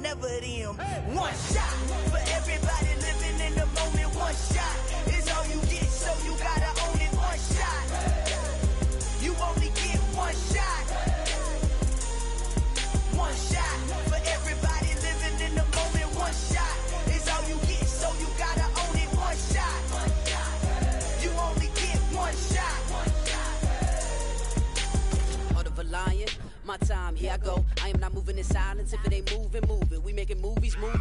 never them. One shot for everybody living in the moment. One shot is all you get, so you gotta own it. One shot, you only get one shot. One shot for everybody living in the moment. One shot is all you get, so you gotta own it. One shot, you only get one shot. Heart of a lion, my time, here I go. I am not moving in silence. If it ain't moving, move it. We making movies, moving.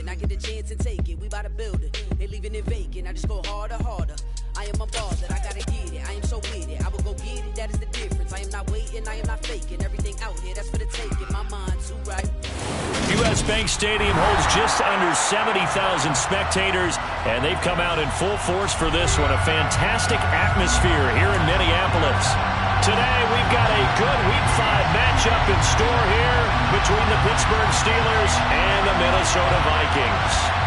I get a chance and take it. We bout to build it. They leaving it vacant. I just go harder. I am unbothered. I gotta get it. I am so with it. I will go get it. That is the difference. I am not waiting. I am not faking. Everything out here, that's for the taking. My mind too right. U.S. Bank Stadium holds just under 70,000 spectators, and they've come out in full force for this one. A fantastic atmosphere here in Minneapolis. Today, we've got a good Week 5 matchup in store here between the Pittsburgh Steelers and the Minnesota Vikings.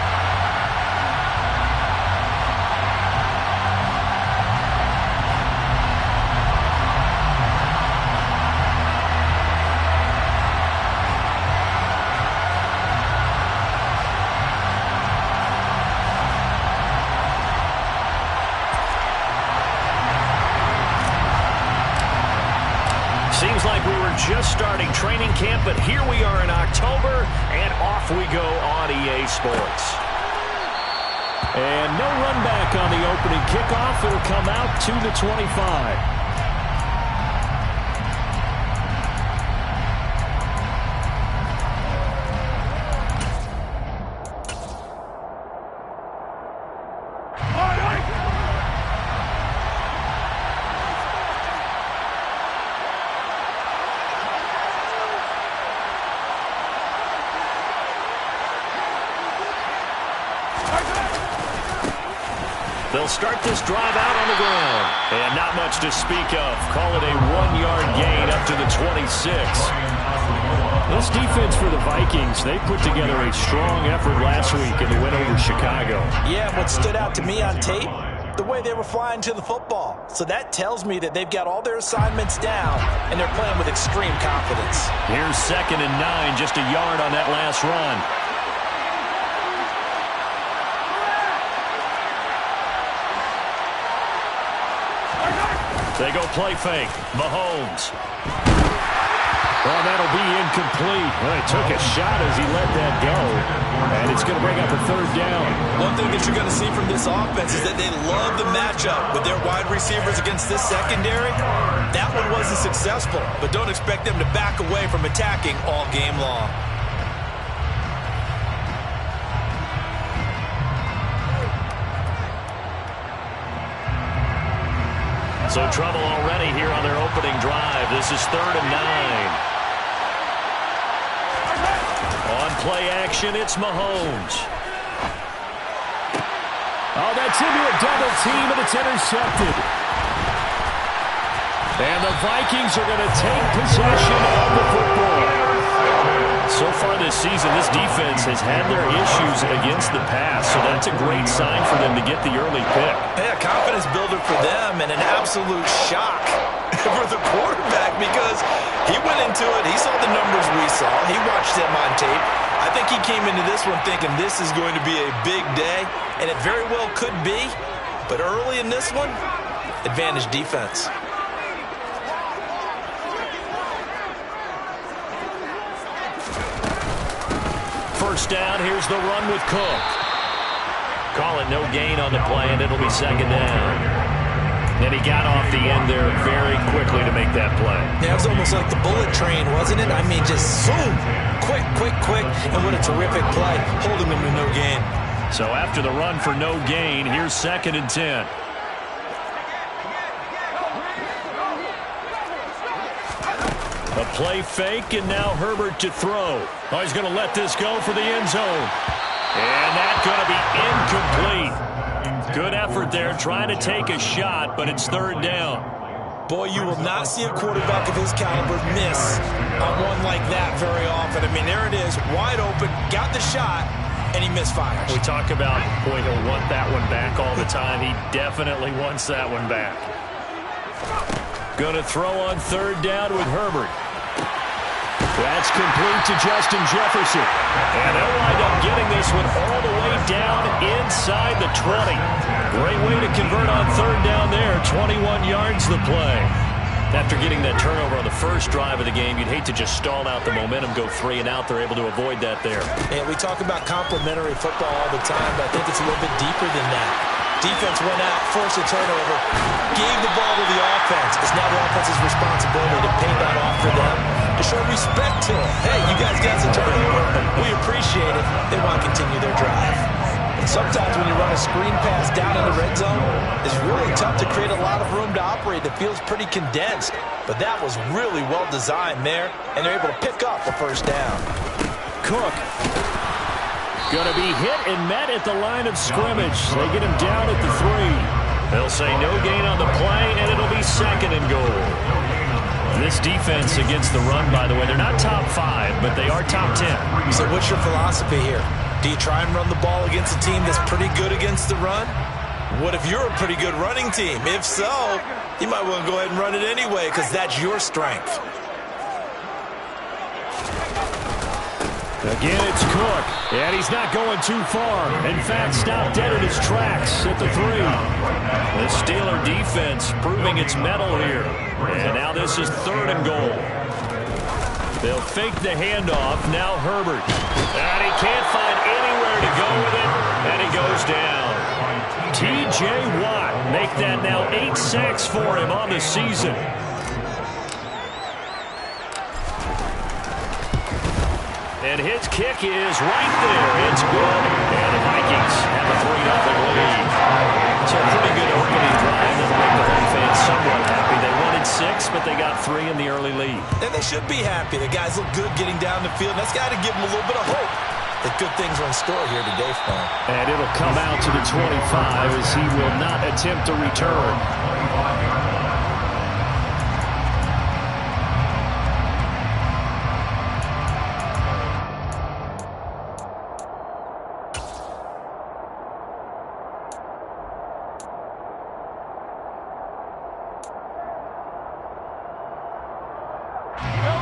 Seems like we were just starting training camp, but here we are in October, and off we go on EA Sports. And no run back on the opening kickoff. It'll come out to the 25. They'll start this drive out on the ground. And not much to speak of. Call it a 1-yard gain up to the 26. This defense for the Vikings, they put together a strong effort last week in the win over Chicago. Yeah, what stood out to me on tape, the way they were flying to the football. So that tells me that they've got all their assignments down, and they're playing with extreme confidence. Here's 2nd and 9, just a yard on that last run. They go play fake. Mahomes. Well, that'll be incomplete. Well, he took a shot as he let that go. And it's going to bring up a 3rd down. One thing that you're going to see from this offense is that they love the matchup with their wide receivers against this secondary. That one wasn't successful, but don't expect them to back away from attacking all game long. So trouble already here on their opening drive. This is 3rd and 9. On play action, it's Mahomes. Oh, that's into a double team, and it's intercepted. And the Vikings are going to take possession of the football. So far this season, this defense has had their issues against the pass, so that's a great sign for them to get the early pick. Yeah, confidence builder for them and an absolute shock for the quarterback because he went into it. He saw the numbers we saw. He watched them on tape. I think he came into this one thinking this is going to be a big day, and it very well could be. But early in this one, advantage defense. First down, here's the run with Cook. Call it no gain on the play, and it'll be 2nd down. And he got off the end there very quickly to make that play. Yeah, it was almost like the bullet train, wasn't it? I mean, just zoom, quick, and what a terrific play, holding them to no gain. So after the run for no gain, here's 2nd and 10. A play fake, and now Herbert to throw. Oh, he's going to let this go for the end zone. And that's going to be incomplete. Good effort there, trying to take a shot, but it's 3rd down. Boy, you will not see a quarterback of his caliber miss on one like that very often. I mean, there it is, wide open, got the shot, and he misfires. We talk about, boy, he'll want that one back all the time. He definitely wants that one back. Going to throw on 3rd down with Herbert. That's complete to Justin Jefferson. And they'll wind up getting this one all the way down inside the 20. Great way to convert on third down there. 21 yards the play. After getting that turnover on the first drive of the game, you'd hate to just stall out the momentum, go 3 and out. They're able to avoid that there. And we talk about complementary football all the time, but I think it's a little bit deeper than that. Defense went out, forced a turnover, gave the ball to the offense. It's now the offense's responsibility to pay that off for them, to show respect to them. Hey, you guys got some turnover. We appreciate it. They want to continue their drive. And sometimes when you run a screen pass down in the red zone, it's really tough to create a lot of room to operate. It feels pretty condensed. But that was really well designed there, and they're able to pick up the first down. Cook. Going to be hit and met at the line of scrimmage. They get him down at the 3. They'll say no gain on the play, and it'll be 2nd and goal. This defense against the run, by the way, they're not top 5, but they are top 10. So what's your philosophy here? Do you try and run the ball against a team that's pretty good against the run? What if you're a pretty good running team? If so, you might want to go ahead and run it anyway because that's your strength. Again, it's Cook, and he's not going too far. In fact, stopped dead in his tracks at the 3. The Steeler defense proving its mettle here. And now this is 3rd and goal. They'll fake the handoff. Now Herbert. And he can't find anywhere to go with it, and he goes down. T.J. Watt make that now 8 sacks for him on the season. And his kick is right there. It's good. And the Vikings have a 3-0 lead. So a pretty good opening drive that'll make the home fans somewhat happy. They wanted 6, but they got 3 in the early lead. And they should be happy. The guys look good getting down the field. That's got to give them a little bit of hope that good things are in store here today for them. And it'll come out to the 25 as he will not attempt to return.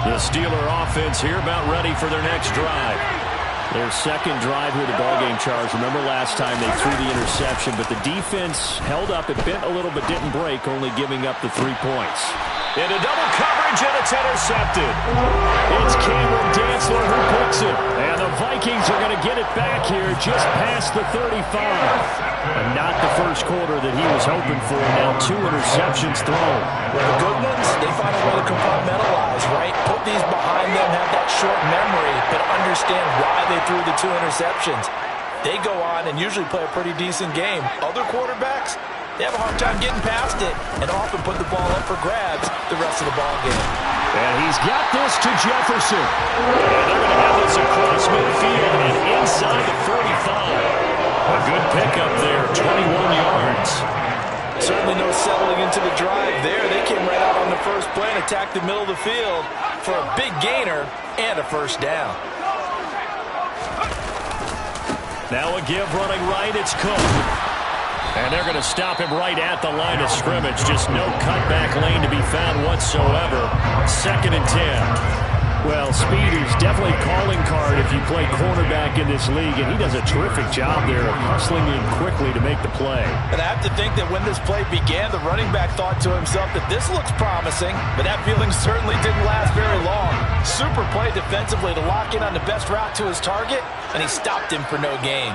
The Steeler offense here about ready for their next drive. Their second drive here, the ballgame, Charles. Remember last time they threw the interception, but the defense held up. It bent a little but didn't break, only giving up the 3 points. Into double coverage, and it's intercepted. It's Cameron Dantzler who picks it. And the Vikings are going to get it back here just past the 35. And not the first quarter that he was hoping for. Now 2 interceptions thrown. Well, the good ones, they find a way to compartmentalize, right? Put these behind them, have that short memory, but understand why they threw the 2 interceptions. They go on and usually play a pretty decent game. Other quarterbacks, they have a hard time getting past it and often put the ball up for grabs the rest of the ball game. And he's got this to Jefferson. And they're going to have this across midfield and inside the 45. A good pickup there, 21 yards. Certainly no settling into the drive there. They came right out on the first play and attacked the middle of the field for a big gainer and a first down. Now a give running right, it's Cook. And they're going to stop him right at the line of scrimmage. Just no cutback lane to be found whatsoever. 2nd and 10. Well, speed is definitely a calling card if you play cornerback in this league, and he does a terrific job there of hustling in quickly to make the play. And I have to think that when this play began, the running back thought to himself that this looks promising, but that feeling certainly didn't last very long. Super play defensively to lock in on the best route to his target, and he stopped him for no gain.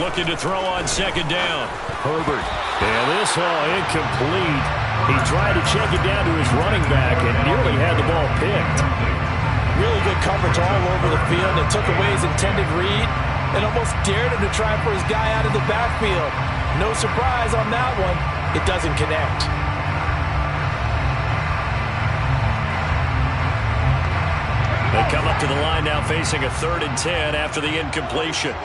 Looking to throw on 2nd down. Herbert. And this incomplete. He tried to check it down to his running back and nearly had the ball picked. Really good coverage all over the field. It took away his intended read and almost dared him to try for his guy out of the backfield. No surprise on that one. It doesn't connect. They come up to the line now facing a 3rd and 10 after the incompletion.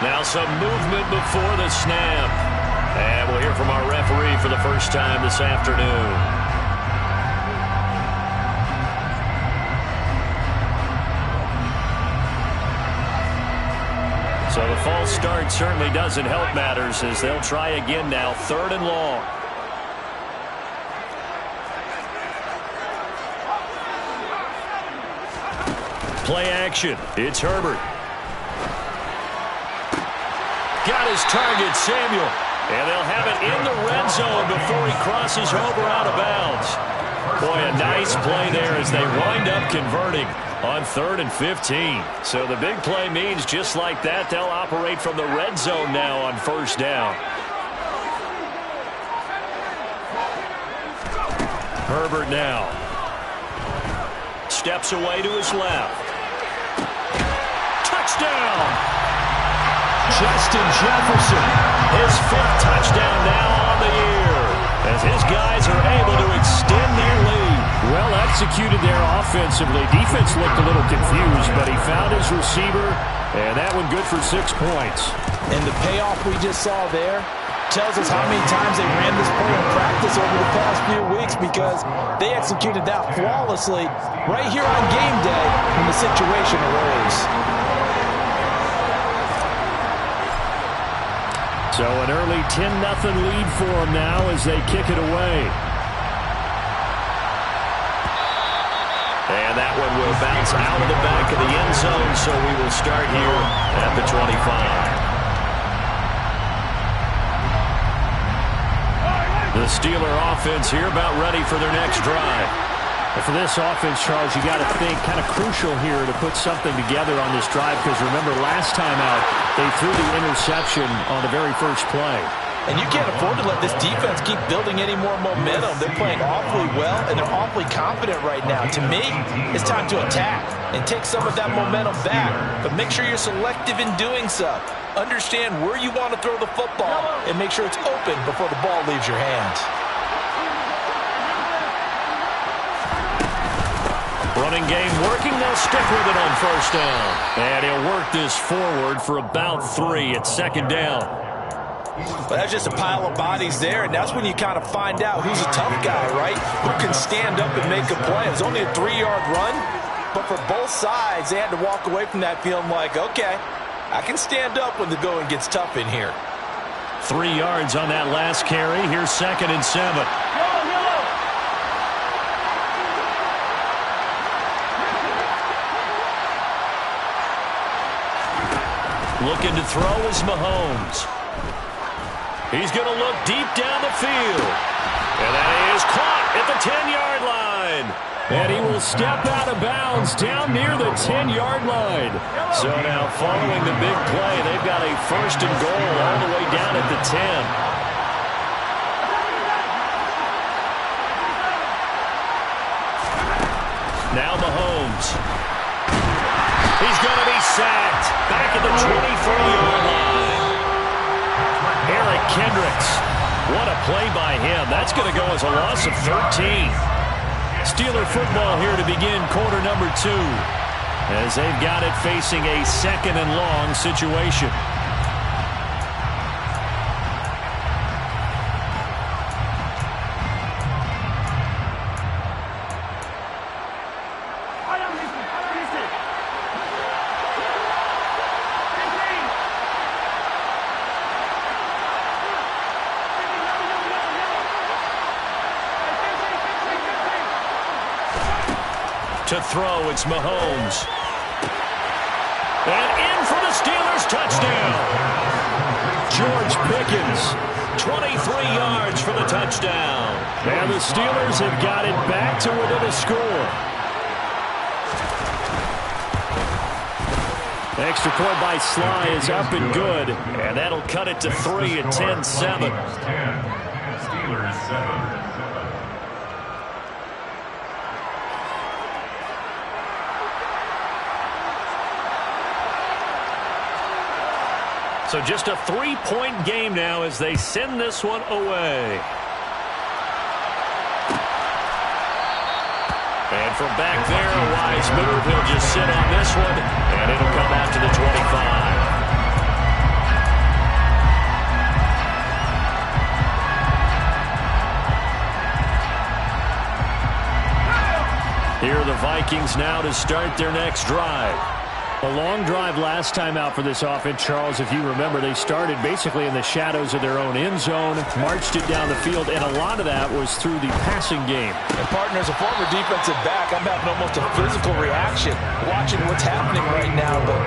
Now some movement before the snap. And we'll hear from our referee for the first time this afternoon. So So the false start certainly doesn't help matters as they'll try again now, 3rd and long. Play action. It's Herbert. Got his target, Samuel. And they'll have it in the red zone before he crosses over out of bounds. Boy, a nice play there as they wind up converting on 3rd and 15. So the big play means just like that, they'll operate from the red zone now on 1st down. Herbert now. Steps away to his left. Touchdown! Justin Jefferson, his 5th touchdown now on the year, as his guys are able to extend their lead. Well executed there offensively. Defense looked a little confused, but he found his receiver, and that one good for 6 points. And the payoff we just saw there tells us how many times they ran this play in practice over the past few weeks, because they executed that flawlessly right here on game day when the situation arose. So an early 10-0 lead for them now as they kick it away. And that one will bounce out of the back of the end zone, so we will start here at the 25. The Steeler offense here about ready for their next drive. And for this offense, Charles, you got to think kind of crucial here to put something together on this drive, because remember last time out they threw the interception on the very first play. And you can't afford to let this defense keep building any more momentum. They're playing awfully well, and they're awfully confident right now. To me, it's time to attack and take some of that momentum back, but make sure you're selective in doing so. Understand where you want to throw the football and make sure it's open before the ball leaves your hands. Running game working. They'll stick with it on 1st down. And he'll work this forward for about 3 at 2nd down. But that's just a pile of bodies there, and that's when you kind of find out who's a tough guy, right? Who can stand up and make a play. It was only a 3-yard run, but for both sides, they had to walk away from that feeling like, okay, I can stand up when the going gets tough in here. 3 yards on that last carry. Here's 2nd and 7. Looking to throw is Mahomes. He's going to look deep down the field. And that is caught at the 10-yard line. And he will step out of bounds down near the 10-yard line. So now following the big play, they've got a 1st and goal all the way down at the 10. Now Mahomes. He's going to be sacked back at the 23-yard line. Eric Kendricks. What a play by him. That's going to go as a loss of 13. Steeler football here to begin quarter number 2, as they've got it facing a 2nd and long situation. To throw, it's Mahomes. And in for the Steelers touchdown. George Pickens, 23 yards for the touchdown. And the Steelers have got it back to within a score. Extra point by Sly is up and good. And that'll cut it to 3 at 10-7. Steelers 7. So just a 3-point game now as they send this one away. And from back there, a wise move. He'll just sit on this one, and it'll come out to the 25. Here are the Vikings now to start their next drive. A long drive last time out for this offense, Charles. If you remember, they started basically in the shadows of their own end zone, marched it down the field, and a lot of that was through the passing game. And partner, as a former defensive back, I'm having almost a physical reaction watching what's happening right now. But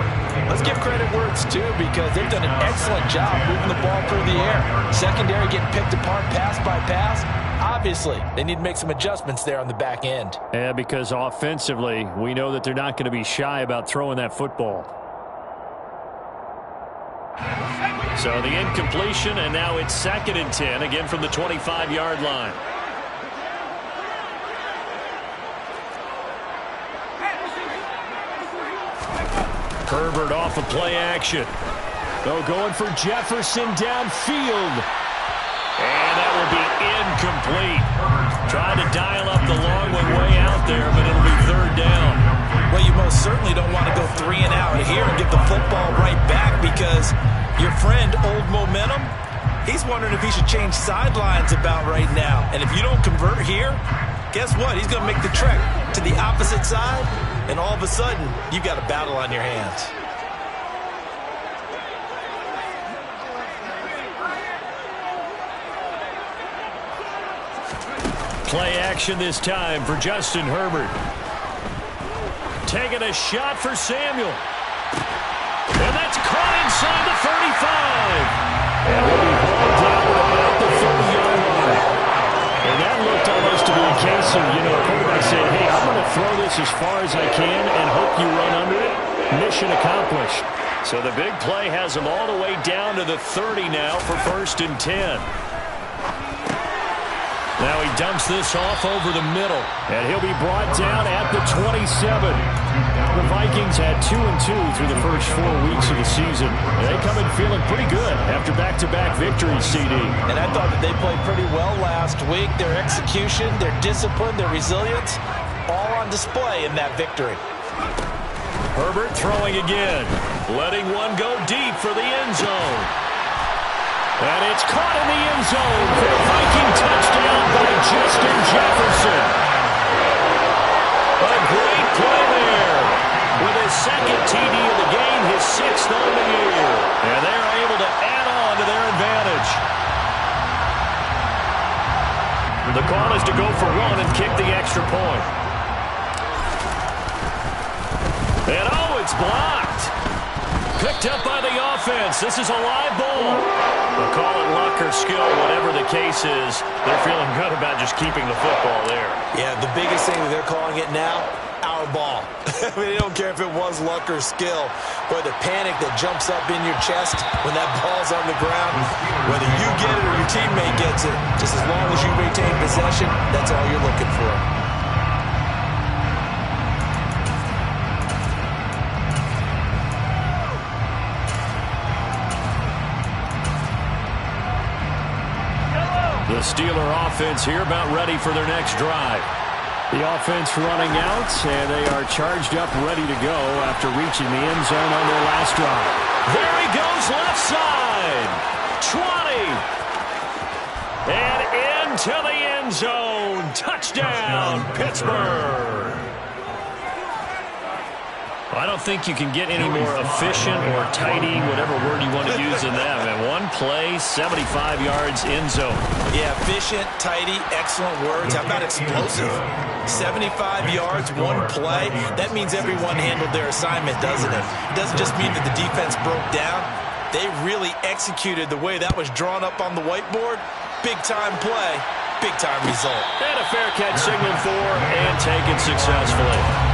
let's give credit where it's due, because they've done an excellent job moving the ball through the air. Secondary getting picked apart pass by pass. Obviously, they need to make some adjustments there on the back end. Yeah, because offensively, we know that they're not going to be shy about throwing that football. So the incompletion, and now it's 2nd and 10, again from the 25-yard line. Herbert off of play action. They're going for Jefferson downfield. And that will be incomplete. Trying to dial up the long one way out there, but it'll be 3rd down. Well, you most certainly don't want to go 3 and out here and get the football right back, because your friend, Old Momentum, he's wondering if he should change sidelines about right now. And if you don't convert here, guess what? He's going to make the trek to the opposite side, and all of a sudden, you've got a battle on your hands. Play action this time for Justin Herbert. Taking a shot for Samuel. And that's caught inside the 35. And will be hauled down about the 30-yard line. And that looked almost to be a case of, quarterback saying, hey, I'm going to throw this as far as I can and hope you run under it. Mission accomplished. So the big play has them all the way down to the 30 now for 1st and 10. Now he dumps this off over the middle, and he'll be brought down at the 27. The Vikings had 2-2 through the first 4 weeks of the season. They come in feeling pretty good after back-to-back victories, CD. And I thought that they played pretty well last week. Their execution, their discipline, their resilience, all on display in that victory. Herbert throwing again, letting one go deep for the end zone. And it's caught in the end zone for a Viking touchdown by Justin Jefferson. A great play there. With his 2nd TD of the game, his 6th on the year. And they're able to add on to their advantage. The call is to go for 1 and kick the extra point. And it's blocked. Picked up by the offense. This is a live ball. They'll call it luck or skill, whatever the case is. They're feeling good about just keeping the football there. Yeah, the biggest thing that they're calling it now, our ball. I mean, they don't care if it was luck or skill. Boy, the panic that jumps up in your chest when that ball's on the ground, whether you get it or your teammate gets it, just as long as you retain possession, that's all you're looking for. The Steeler offense here about ready for their next drive. The offense running out, and they are charged up, ready to go after reaching the end zone on their last drive. There he goes, left side. 20. And into the end zone. Touchdown, Pittsburgh. I don't think you can get any more efficient or tidy, whatever word you want to use in that. And one play, 75 yards, end zone. Yeah, efficient, tidy, excellent words. How about explosive? 75 yards, one play. That means everyone handled their assignment, doesn't it? It doesn't just mean that the defense broke down. They really executed the way that was drawn up on the whiteboard. Big-time play, big-time result. And a fair catch signaled for and taken successfully.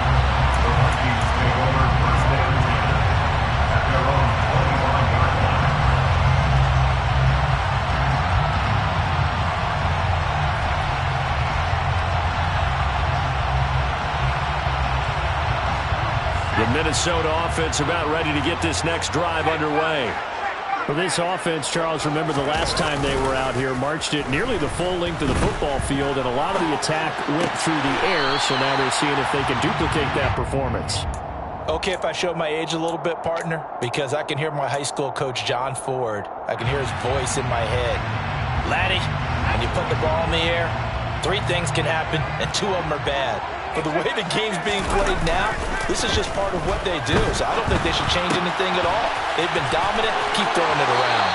The Minnesota offense about ready to get this next drive underway. For this offense, Charles, remember the last time they were out here, marched it nearly the full length of the football field, and a lot of the attack went through the air, so now they're seeing if they can duplicate that performance. Okay, if I show my age a little bit, partner, because I can hear my high school coach, John Ford. I can hear his voice in my head. Laddie, when you put the ball in the air, 3 things can happen, and 2 of them are bad. But the way the game's being played now, this is just part of what they do. So I don't think they should change anything at all. They've been dominant. Keep throwing it around.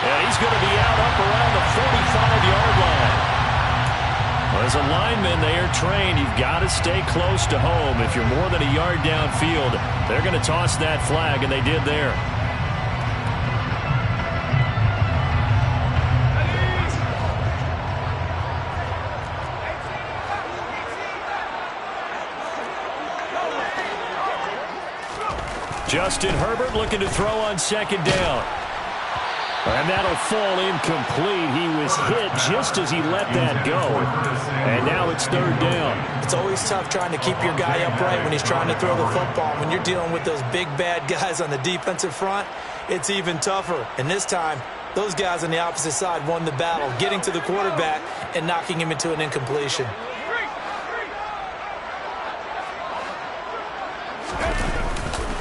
And he's going to be out up around the 45-yard line. Well, as a lineman, they are trained. You've got to stay close to home. If you're more than a yard downfield, they're going to toss that flag, and they did there. Justin Herbert looking to throw on second down. And that'll fall incomplete. He was hit just as he let that go. And now it's third down. It's always tough trying to keep your guy upright when he's trying to throw the football. When you're dealing with those big, bad guys on the defensive front, it's even tougher. And this time, those guys on the opposite side won the battle, getting to the quarterback and knocking him into an incompletion.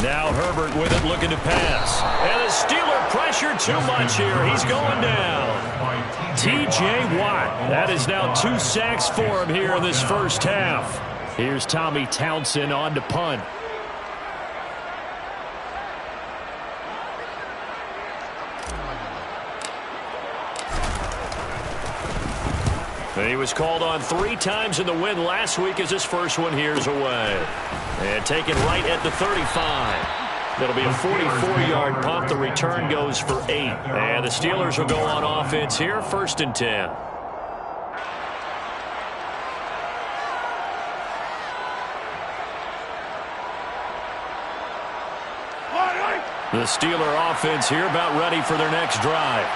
Now Herbert with it, looking to pass. And the Steeler pressure too much here. He's going down. T.J. Watt. That is now 2 sacks for him here in this first half. Here's Tommy Townsend on to punt. He was called on 3 times in the win last week as his first one here's away. And taken right at the 35. That'll be a 44-yard punt. The return goes for 8. And the Steelers will go on offense here, 1st and 10. The Steeler offense here about ready for their next drive.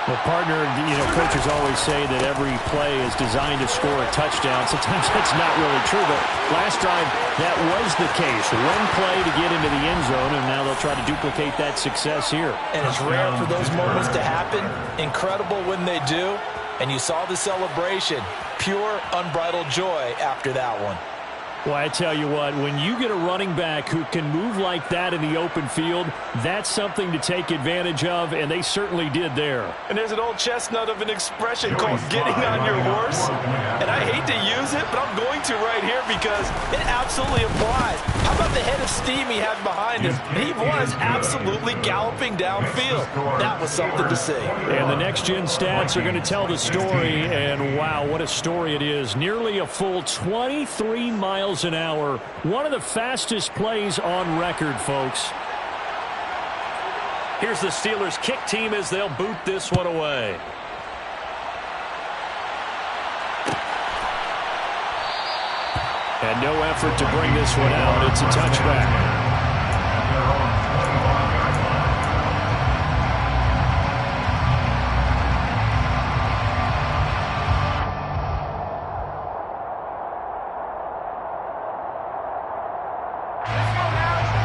Well, partner, coaches always say that every play is designed to score a touchdown. Sometimes that's not really true, but last drive, that was the case. One play to get into the end zone, and now they'll try to duplicate that success here. And it's rare for those moments to happen. Incredible when they do. And you saw the celebration. Pure, unbridled joy after that one. Well, I tell you what, when you get a running back who can move like that in the open field, that's something to take advantage of, and they certainly did there. And there's an old chestnut of an expression called getting on your horse. And I hate to use it, but I'm going to right here because it absolutely applies. How about the head of steam he had behind him? He was absolutely galloping downfield. That was something to see. And the next-gen stats are going to tell the story, and wow, what a story it is. Nearly a full 23 miles an hour. One of the fastest plays on record, folks. Here's the Steelers kick team as they'll boot this one away. And no effort to bring this one out. It's a touchback.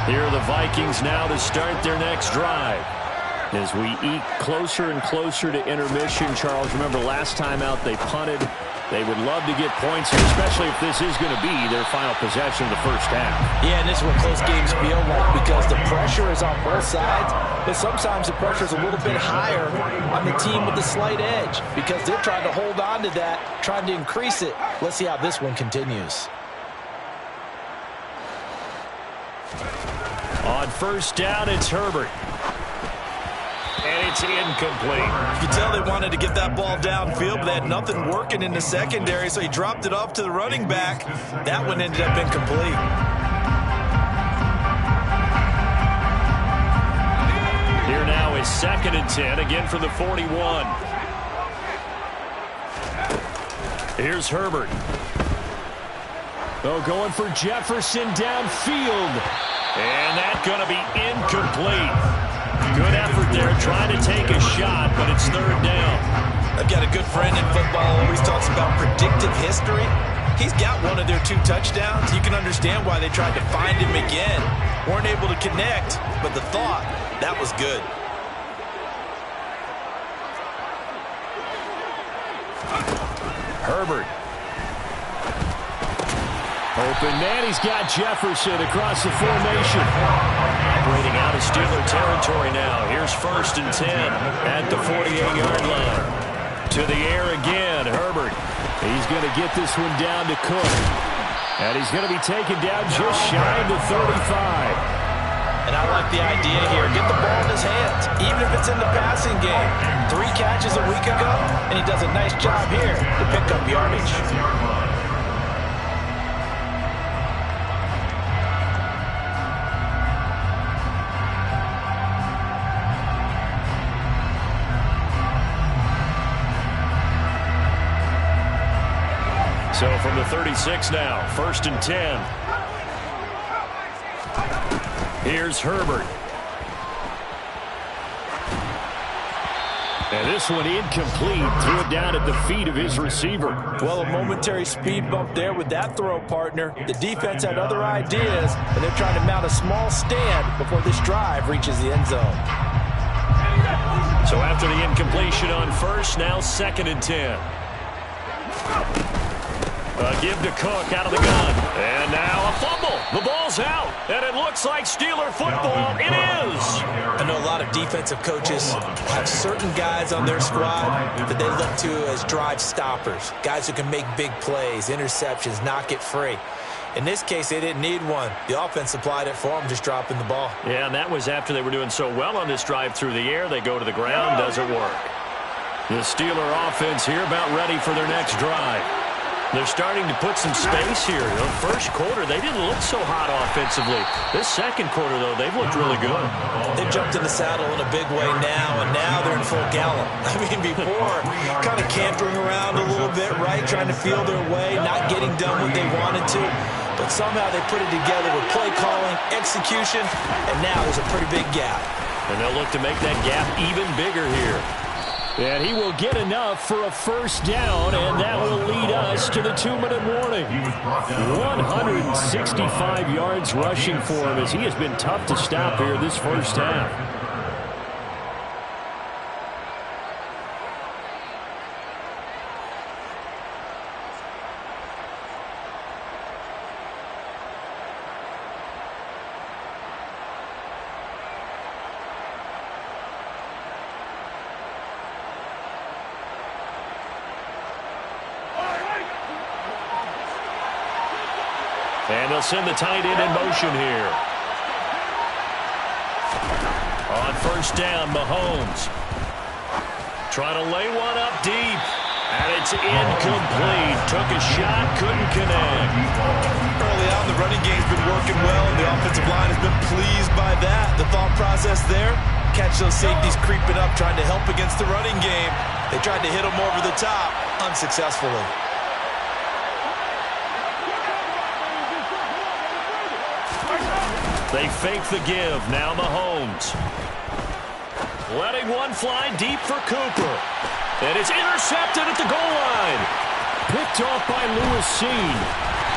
Here are the Vikings now to start their next drive. As we eke closer and closer to intermission, Charles, remember last time out they punted. They would love to get points here, especially if this is going to be their final possession of the first half. Yeah, and this is what close games feel like because the pressure is on both sides, but sometimes the pressure is a little bit higher on the team with the slight edge because they're trying to hold on to that, trying to increase it. Let's see how this one continues. On first down, it's Herbert. And it's incomplete. You can tell they wanted to get that ball downfield, but they had nothing working in the secondary, so he dropped it off to the running back. That one ended up incomplete. Here now is 2nd and 10, again for the 41. Here's Herbert. Oh, going for Jefferson downfield. And that's going to be incomplete. Good effort there, trying to take a shot, but it's 3rd down. I've got a good friend in football who always talks about predictive history. He's got one of their 2 touchdowns. You can understand why they tried to find him again. Weren't able to connect, but the thought, that was good. Herbert. Open man, he's got Jefferson across the formation. Operating out of Steeler territory now. Here's 1st and 10 at the 48-yard line. To the air again, Herbert. He's going to get this one down to Cook. And he's going to be taken down just shy of the 35. And I like the idea here. Get the ball in his hands, even if it's in the passing game. 3 catches a week ago, and he does a nice job here to pick up yardage. So from the 36 now, 1st and 10. Here's Herbert. And this one incomplete. Threw it down at the feet of his receiver. Well, a momentary speed bump there with that throw, partner. The defense had other ideas, and they're trying to mount a small stand before this drive reaches the end zone. So after the incompletion on 1st, now 2nd and 10. Give to Cook out of the gun. And now a fumble. The ball's out. And it looks like Steeler football. It is. I know a lot of defensive coaches have certain guys on their squad that they look to as drive stoppers. Guys who can make big plays, interceptions, knock it free. In this case, they didn't need one. The offense supplied it for them, just dropping the ball. Yeah, and that was after they were doing so well on this drive through the air. They go to the ground. Doesn't work. The Steeler offense here about ready for their next drive. They're starting to put some space here. The first quarter, they didn't look so hot offensively. This second quarter, though, they've looked really good. They jumped in the saddle in a big way now, and now they're in full gallop. I mean, before, kind of cantering around a little bit, right, trying to feel their way, not getting done what they wanted to. But somehow they put it together with play calling, execution, and now there's a pretty big gap. And they'll look to make that gap even bigger here. And he will get enough for a 1st down, and that will lead us to the 2-minute warning. 165 yards rushing for him as he has been tough to stop here this first half. And they'll send the tight end in motion here. On 1st down, Mahomes. Trying to lay one up deep. And it's incomplete. Took a shot, couldn't connect. Early on, the running game's been working well, and the offensive line has been pleased by that. The thought process there, catch those safeties creeping up, trying to help against the running game. They tried to hit them over the top, unsuccessfully. They fake the give. Now Mahomes. Letting one fly deep for Cooper. And it's intercepted at the goal line. Picked off by Lewis Seen.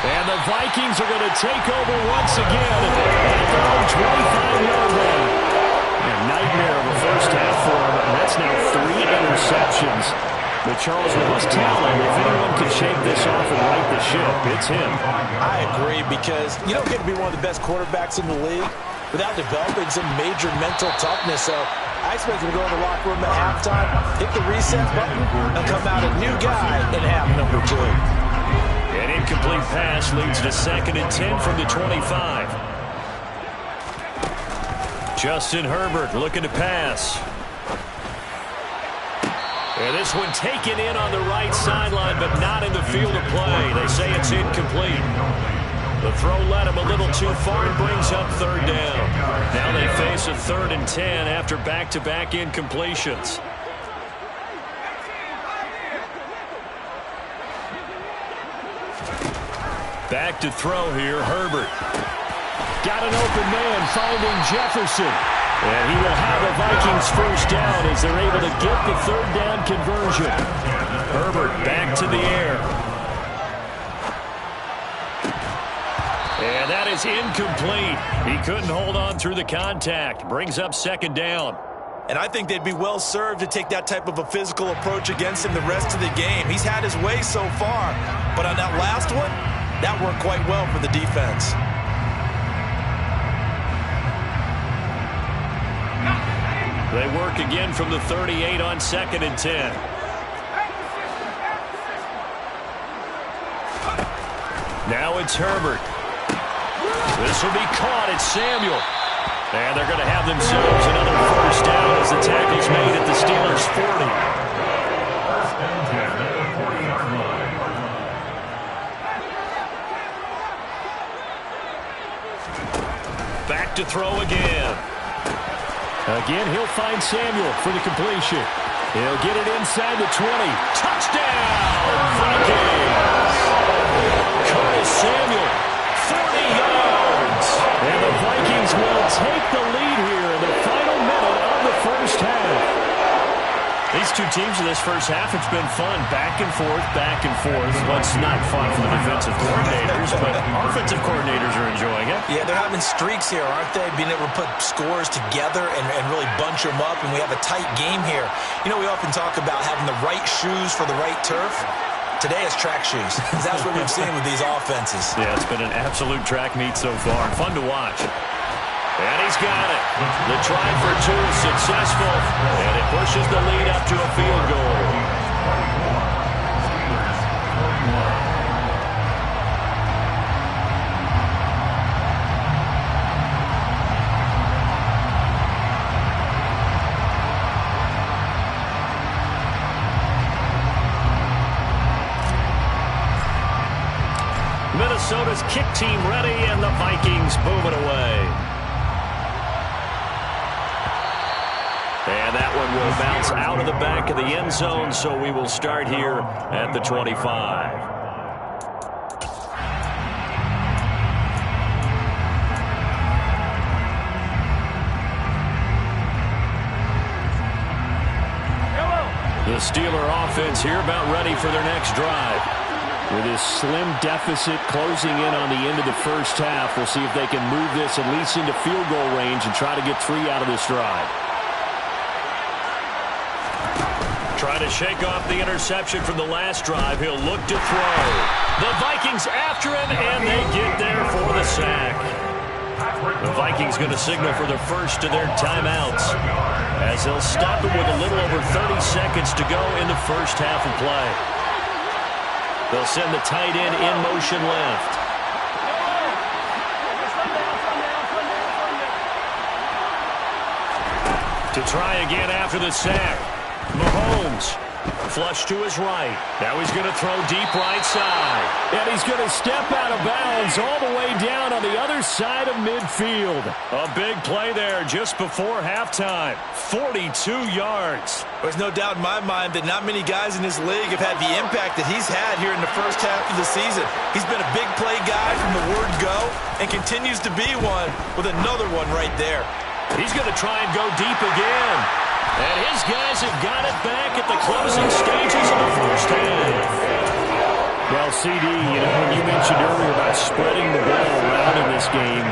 And the Vikings are going to take over once again at their own 25-yard line. A nightmare of a first half for him. And that's now 3 interceptions. But Charles, with his talent, if anyone can shake this off and right the ship, it's him. I agree, because you don't get to be one of the best quarterbacks in the league without developing some major mental toughness. So I expect him to go in the locker room at halftime, hit the reset button, and come out a new guy in half number 2. An incomplete pass leads to 2nd and 10 from the 25. Justin Herbert looking to pass. And this one taken in on the right sideline, but not in the field of play. They say it's incomplete. The throw led him a little too far and brings up 3rd down. Now they face a 3rd and 10 after back-to-back incompletions. Back to throw here, Herbert. Got an open man, finding Jefferson. And he will have a Vikings 1st down as they're able to get the 3rd down conversion. Herbert back to the air. And that is incomplete. He couldn't hold on through the contact. Brings up 2nd down. And I think they'd be well served to take that type of a physical approach against him the rest of the game. He's had his way so far. But on that last one, that worked quite well for the defense. They work again from the 38 on 2nd and 10. Now Now it's Herbert. This will be caught. It's Samuel. And they're going to have themselves another first down as the tackle's made at the Steelers' 40. Back to throw again. Again, he'll find Samuel for the completion. He'll get it inside the 20. Touchdown, Vikings! Curtis Samuel, 40 yards. And the Vikings will take the lead here in the final minute of the first half. These two teams in this first half, it's been fun. Back and forth, back and forth. What's not fun for the defensive coordinators, but offensive coordinators are enjoying it. Yeah, they're having streaks here, aren't they? Being able to put scores together and really bunch them up, and we have a tight game here. You know, we often talk about having the right shoes for the right turf. Today it's track shoes. That's what we've seen with these offenses. Yeah, it's been an absolute track meet so far. Fun to watch. And he's got it. The try for two is successful, and it pushes the lead up to a field goal. Minnesota's kick team ready, and the Vikings move it away. And that one will bounce out of the back of the end zone, so we will start here at the 25. The Steeler offense here about ready for their next drive. With this slim deficit closing in on the end of the first half, we'll see if they can move this at least into field goal range and try to get 3 out of this drive. Trying to shake off the interception from the last drive. He'll look to throw. The Vikings after him, and they get there for the sack. The Vikings going to signal for the first of their timeouts as they'll stop it with a little over 30 seconds to go in the first half of play. They'll send the tight end in motion left. To try again after the sack. Mahomes, flush to his right. Now he's going to throw deep right side. And he's going to step out of bounds all the way down on the other side of midfield. A big play there just before halftime. 42 yards. There's no doubt in my mind that not many guys in this league have had the impact that he's had here in the first half of the season. He's been a big play guy from the word go and continues to be one with another one right there. He's going to try and go deep again. And his guys have got it back at the closing stages of the first half. Well, CD, you know, when you mentioned earlier about spreading the ball around in this game,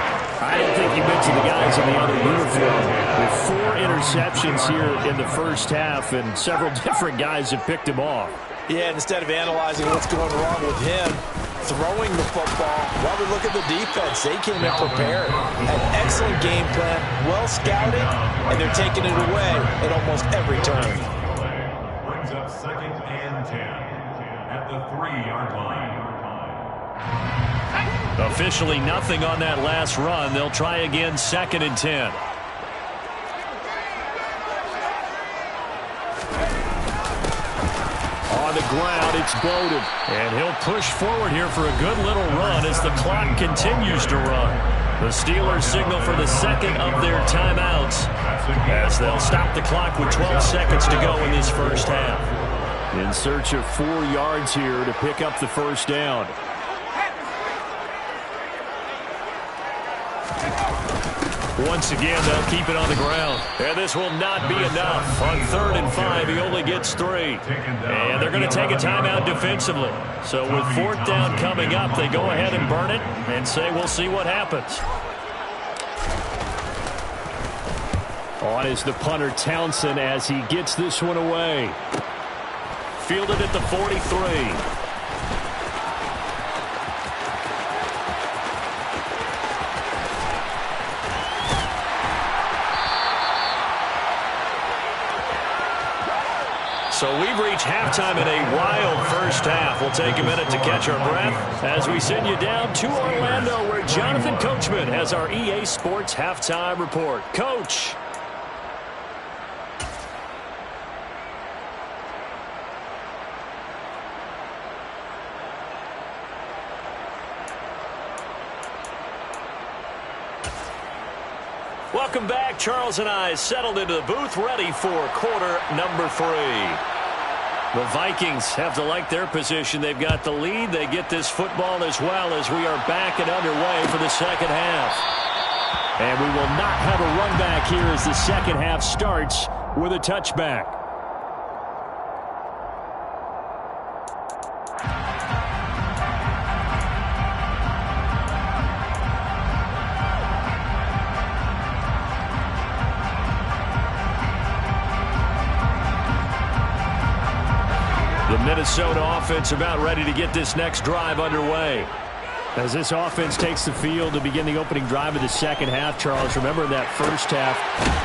I don't think you mentioned the guys in the other uniform. With 4 interceptions here in the first half, and several different guys have picked him off. Yeah, instead of analyzing what's going wrong with him, throwing the football, while we look at the defense, they came in prepared. An excellent game plan, well scouted, and they're taking it away at almost every turn. Brings up 2nd and 10 at the 3-yard line. Officially nothing on that last run. They'll try again 2nd and 10. On the ground, it's Bowden. And he'll push forward here for a good little run as the clock continues to run. The Steelers signal for the second of their timeouts as they'll stop the clock with 12 seconds to go in this first half. In search of 4 yards here to pick up the first down. Once again, they'll keep it on the ground. And this will not be enough. On 3rd and 5, he only gets 3. And they're going to take a timeout defensively. So with 4th down coming up, they go ahead and burn it and say we'll see what happens. On is the punter Townsend as he gets this one away. Fielded at the 43. So we've reached halftime in a wild first half. We'll take a minute to catch our breath as we send you down to Orlando, where Jonathan Coachman has our EA Sports halftime report. Coach. Welcome back. Charles and I settled into the booth, ready for quarter number 3. The Vikings have to like their position. They've got the lead. They get this football as well as we are back and underway for the second half. And we will not have a run back here as the second half starts with a touchback. The Minnesota offense about ready to get this next drive underway. As this offense takes the field to begin the opening drive of the second half, Charles, remember that first half,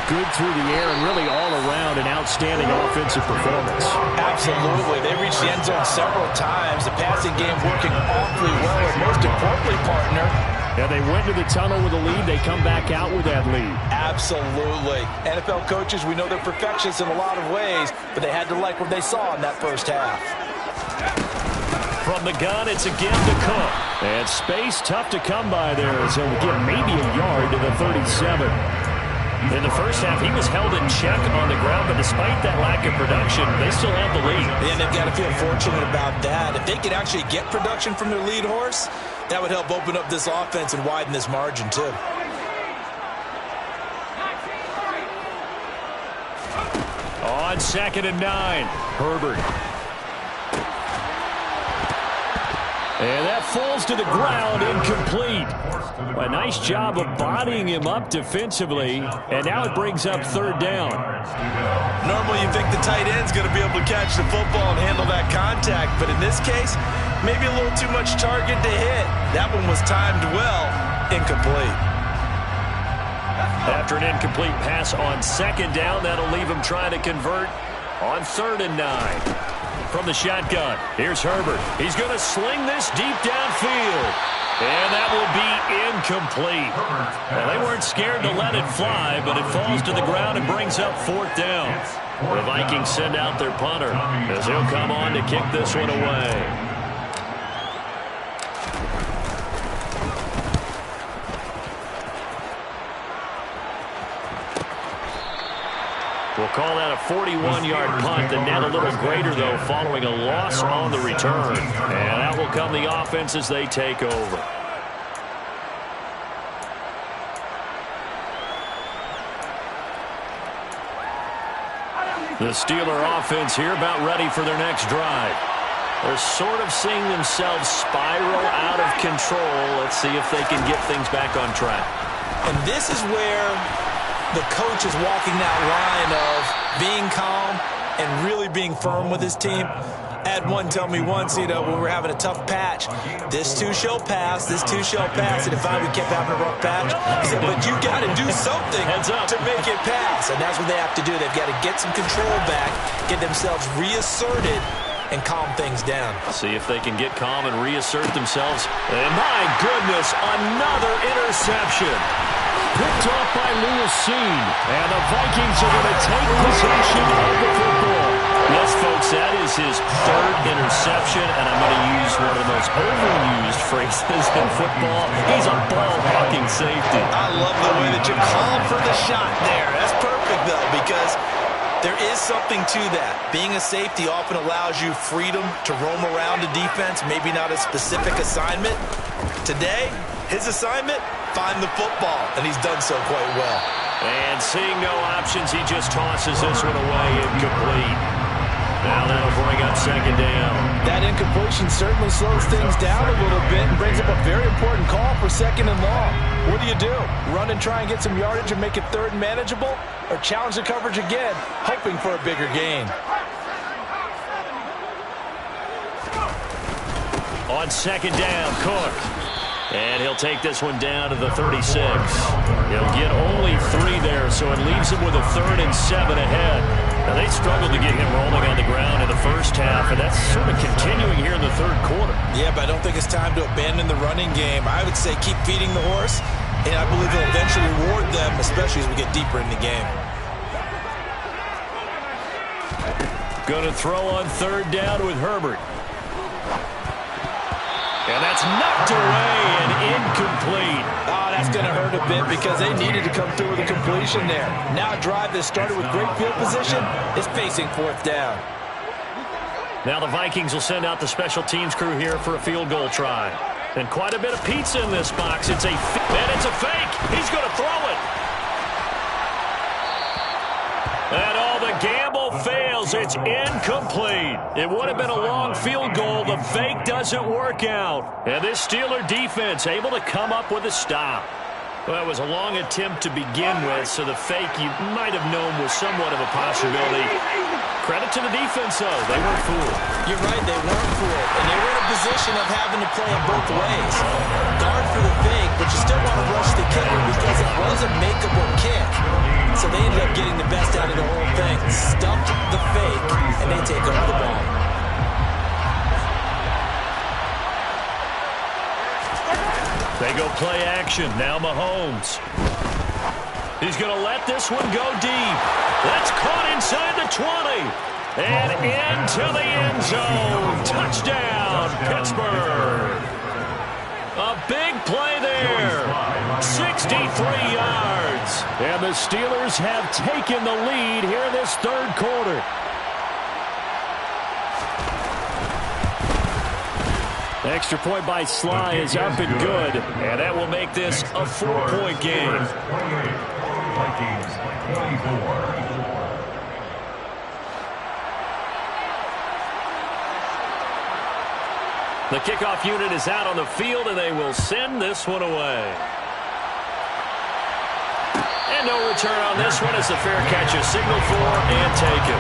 good through the air and really all around an outstanding offensive performance. Absolutely. They reached the end zone several times. The passing game working awfully well, and most importantly, partner, yeah, they went to the tunnel with a lead. They come back out with that lead. Absolutely. NFL coaches, we know they're perfectionists in a lot of ways, but they had to like what they saw in that first half. From the gun, it's again to Cook. And space tough to come by there as he'll get maybe a yard to the 37. In the first half, he was held in check on the ground, but despite that lack of production, they still have the lead. And they've got to feel fortunate about that. If they could actually get production from their lead horse, that would help open up this offense and widen this margin, too. On 2nd and 9, Herbert. And that falls to the ground, incomplete. A nice job of bodying him up defensively, and now it brings up 3rd down. Normally you think the tight end's going to be able to catch the football and handle that contact, but in this case, maybe a little too much target to hit. That one was timed well, incomplete. After an incomplete pass on 2nd down, that'll leave him trying to convert on 3rd and 9. From the shotgun, here's Herbert. He's going to sling this deep downfield. And that will be incomplete. Well, they weren't scared to let it fly, but it falls to the ground and brings up 4th down. The Vikings send out their punter as he'll come on to kick this one away. We'll call that a 41-yard punt. The net a little greater, though, following a loss on the return. And that will come the offense as they take over. The Steeler offense here about ready for their next drive. They're sort of seeing themselves spiral out of control. Let's see if they can get things back on track. And this is where the coach is walking that line of being calm and really being firm with his team. I had one tell me once, when we were having a tough patch, this too shall pass, this too shall pass. And if we kept having a rough patch, he said, but you got to do something to make it pass. And that's what they have to do. They've got to get some control back, get themselves reasserted, and calm things down. See if they can get calm and reassert themselves. And my goodness, another interception. Picked off by Lewis Seen. And the Vikings are going to take possession of the football. Yes, folks, that is his 3rd interception, and I'm going to use one of the most overused phrases in football. He's a ball-hawking safety. I love the way that you called for the shot there. That's perfect, though, because there is something to that. Being a safety often allows you freedom to roam around a defense, maybe not a specific assignment. Today, his assignment, find the football, and he's done so quite well. And seeing no options, he just tosses this one away, incomplete. Now that'll bring up 2nd down. That incompletion certainly slows things down a little bit and brings up a very important call for 2nd and long. What do? Run and try and get some yardage and make it 3rd and manageable? Or challenge the coverage again, hoping for a bigger gain? On 2nd down, Cook. And he'll take this one down to the 36. He'll get only 3 there, so it leaves him with a 3rd and 7 ahead. Now, they struggled to get him rolling on the ground in the first half, and that's sort of continuing here in the third quarter. Yeah, but I don't think it's time to abandon the running game. I would say keep feeding the horse, and I believe he'll eventually reward them, especially as we get deeper in the game. Going to throw on third down with Herbert. And that's knocked away and incomplete. Oh, that's going to hurt a bit because they needed to come through with a completion there. Now a drive that started with great field position is facing fourth down. Now the Vikings will send out the special teams crew here for a field goal try. And quite a bit of pizza in this box. It's a fake. He's going to throw it. And all the gamble fails. It's incomplete. It would have been a long field goal. The fake doesn't work out. And this Steeler defense able to come up with a stop. Well, it was a long attempt to begin with, so the fake you might have known was somewhat of a possibility. Credit to the defense, though. They weren't fooled. You're right, they weren't fooled. And they were in a position of having to play it both ways. Guard for the fake, but you still want to rush the kicker because it was a makeable kick. So they ended up getting the best out of the whole thing. Stumped the fake, and they take over the ball. They go play action. Now Mahomes. He's going to let this one go deep. That's caught inside the 20. And into the end zone. Touchdown, Pittsburgh. A big play there. 63 yards. And the Steelers have taken the lead here in this third quarter. Extra point by Sly is up and good, and that will make this a 4-point game. Vikings 24. The kickoff unit is out on the field, and they will send this one away. And no return on this one as the fair catch is signaled for and taken.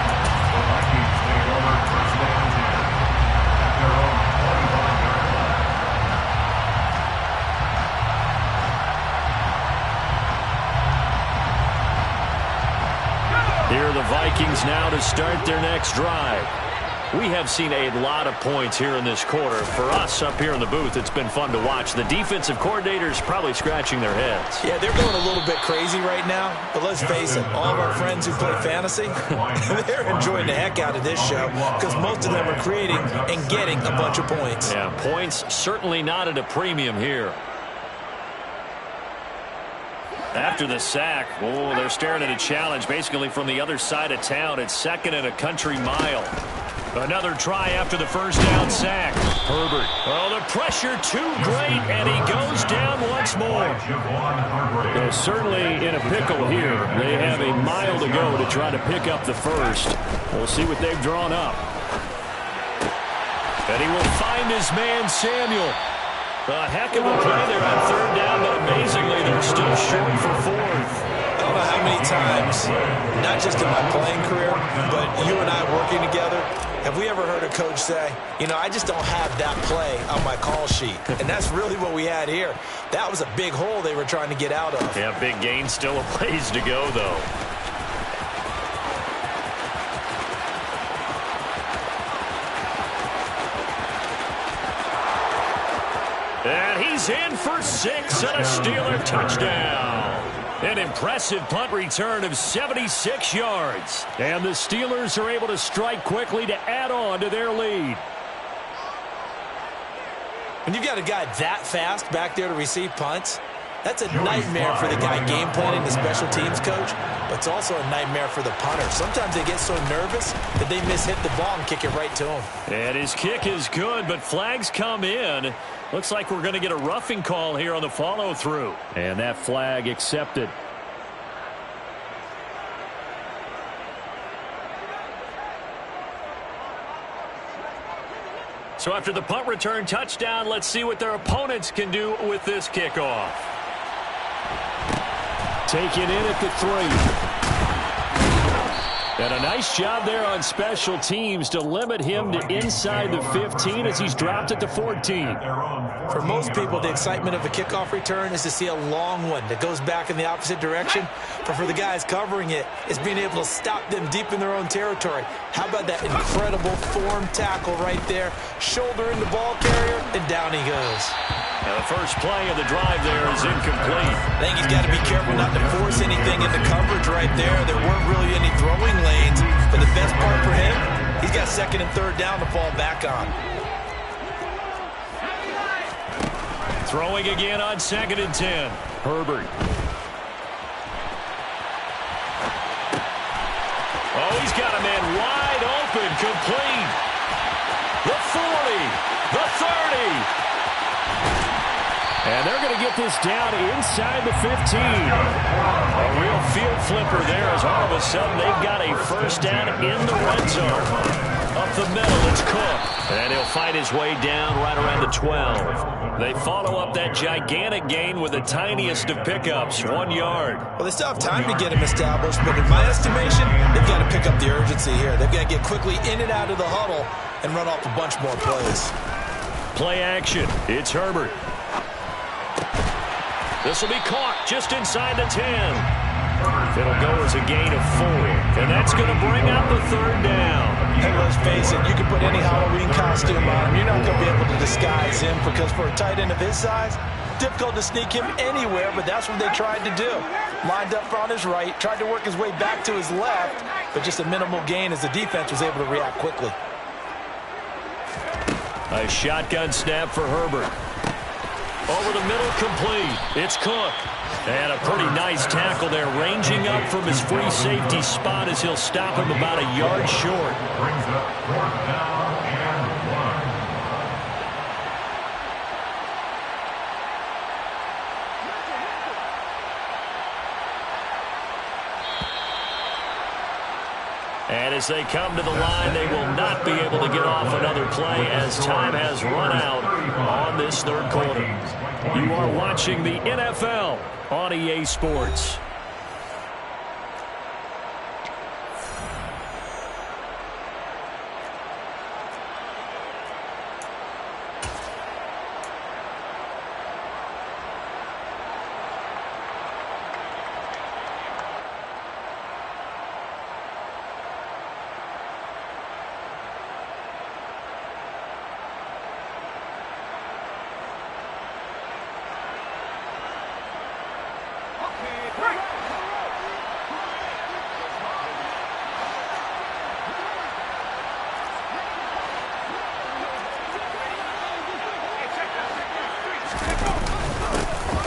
The Vikings take over first down 10 at their own 45 yard line. Here are the Vikings now to start their next drive. We have seen a lot of points here in this quarter. For us up here in the booth, it's been fun to watch. The defensive coordinators probably scratching their heads. Yeah, they're going a little bit crazy right now. But let's face it, all of our friends who play fantasy, they're enjoying the heck out of this show because most of them are creating and getting a bunch of points. Yeah, points certainly not at a premium here. After the sack, oh, they're staring at a challenge basically from the other side of town. It's second and a country mile. Another try after the first down sack. Herbert. Oh, the pressure too great, and he goes down once more. They're certainly in a pickle here. They have a mile to go to try to pick up the first. We'll see what they've drawn up. And he will find his man, Samuel. A heck of a play there on third down, but amazingly, they're still short for fourth. I don't know how many times, not just in my playing career, but you and I working together, have we ever heard a coach say, you know, I just don't have that play on my call sheet. And that's really what we had here. That was a big hole they were trying to get out of. Yeah, big gain, still a ways to go, though. And he's in for 6 and a Steeler touchdown. An impressive punt return of 76 yards. And the Steelers are able to strike quickly to add on to their lead. When you've got a guy that fast back there to receive punts, that's a nightmare for the guy game planning, the special teams coach, but it's also a nightmare for the punter. Sometimes they get so nervous that they mishit the ball and kick it right to him. And his kick is good, but flags come in. Looks like we're going to get a roughing call here on the follow-through. And that flag accepted. So after the punt return touchdown, let's see what their opponents can do with this kickoff. Taken in at the 3. And a nice job there on special teams to limit him to inside the 15 as he's dropped it to 14. For most people, the excitement of a kickoff return is to see a long one that goes back in the opposite direction. But for the guys covering it, it's being able to stop them deep in their own territory. How about that incredible form tackle right there? Shoulder in the ball carrier, and down he goes. Now the first play of the drive there is incomplete. I think he's got to be careful not to force anything into coverage right there. There weren't really any throwing lanes. But the best part for him, he's got second and third down to fall back on. Throwing again on 2nd and 10. Herbert. Oh, he's got a man wide open, complete. The 40, the 30. And they're going to get this down inside the 15. A real field flipper there as all of a sudden they've got a first down in the red zone. Up the middle, it's Cook. And he'll fight his way down right around the 12. They follow up that gigantic gain with the tiniest of pickups, 1 yard. Well, they still have time to get him established, but in my estimation, they've got to pick up the urgency here. They've got to get quickly in and out of the huddle and run off a bunch more plays. Play action. It's Herbert. This will be caught just inside the 10. It'll go as a gain of 4. And that's going to bring out the third down. Hey, let's face it, you can put any Halloween costume on him. You're not going to be able to disguise him because for a tight end of his size, difficult to sneak him anywhere, but that's what they tried to do. Lined up on his right, tried to work his way back to his left, but just a minimal gain as the defense was able to react quickly. A shotgun snap for Herbert. Over the middle, complete. It's Cook. And a pretty nice tackle there, ranging up from his free safety spot as he'll stop him about a yard short. Brings up 4th down and 1. And as they come to the line, they will not be able to get off another play as time has run out on this third quarter. You are watching the NFL on EA Sports.